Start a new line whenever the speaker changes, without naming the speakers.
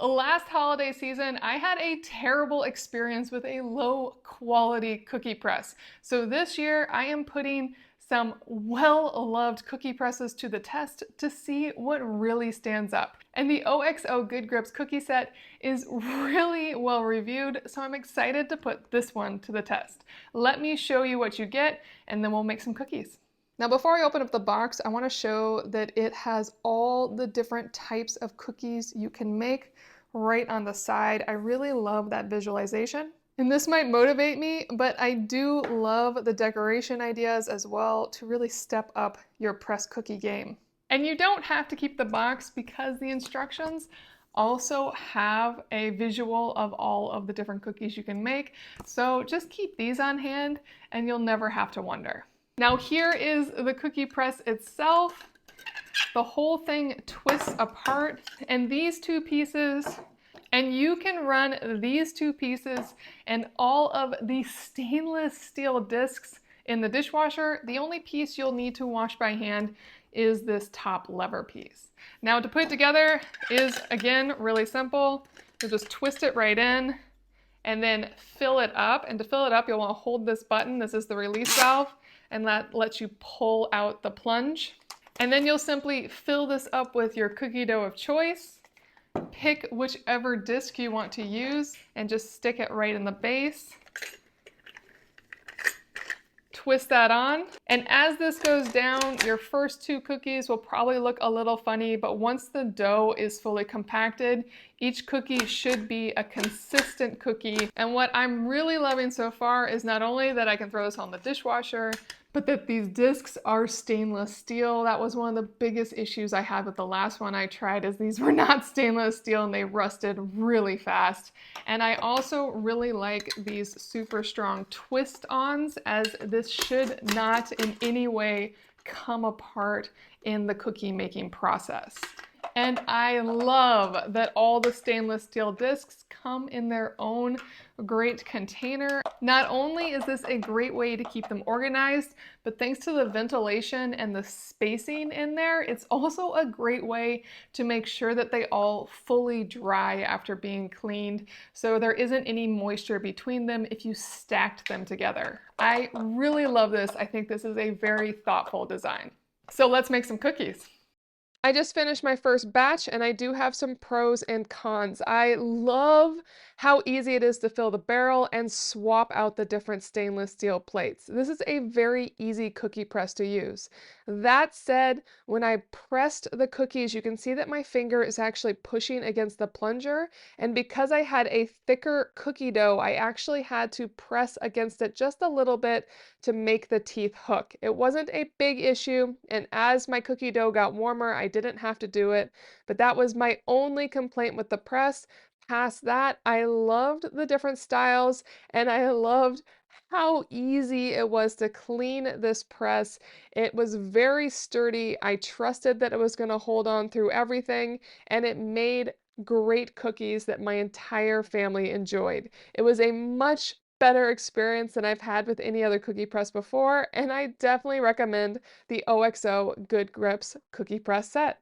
Last holiday season, I had a terrible experience with a low quality cookie press. So this year, I am putting some well-loved cookie presses to the test to see what really stands up. And the OXO Good Grips cookie set is really well reviewed, so I'm excited to put this one to the test. Let me show you what you get, and then we'll make some cookies. Now, before I open up the box, I want to show that it has all the different types of cookies you can make right on the side. I really love that visualization. And this might motivate me, but I do love the decoration ideas as well to really step up your press cookie game. And you don't have to keep the box because the instructions also have a visual of all of the different cookies you can make. So just keep these on hand and you'll never have to wonder. Now here is the cookie press itself. The whole thing twists apart, and these two pieces, and you can run these two pieces and all of the stainless steel discs in the dishwasher. The only piece you'll need to wash by hand is this top lever piece. Now to put it together is, again, really simple. You'll just twist it right in and then fill it up. And to fill it up, you'll want to hold this button. This is the release valve, and that lets you pull out the plunge. And then you'll simply fill this up with your cookie dough of choice, pick whichever disc you want to use, and just stick it right in the base. Twist that on. And as this goes down, your first two cookies will probably look a little funny, but once the dough is fully compacted, each cookie should be a consistent cookie. And what I'm really loving so far is not only that I can throw this on the dishwasher, but that these discs are stainless steel. That was one of the biggest issues I had with the last one I tried, is these were not stainless steel and they rusted really fast. And I also really like these super strong twist-ons, as this should not in any way come apart in the cookie making process. And I love that all the stainless steel discs come in their own great container. Not only is this a great way to keep them organized, but thanks to the ventilation and the spacing in there, it's also a great way to make sure that they all fully dry after being cleaned, so there isn't any moisture between them if you stacked them together. I really love this. I think this is a very thoughtful design. So let's make some cookies. I just finished my first batch, and I do have some pros and cons. I love how easy it is to fill the barrel and swap out the different stainless steel plates. This is a very easy cookie press to use. That said, when I pressed the cookies, you can see that my finger is actually pushing against the plunger, and because I had a thicker cookie dough, I actually had to press against it just a little bit to make the teeth hook. It wasn't a big issue, and as my cookie dough got warmer, I didn't have to do it, but that was my only complaint with the press. Past that, I loved the different styles, and I loved how easy it was to clean this press. It was very sturdy. I trusted that it was going to hold on through everything, and it made great cookies that my entire family enjoyed. It was a much better experience than I've had with any other cookie press before, and I definitely recommend the OXO Good Grips cookie press set.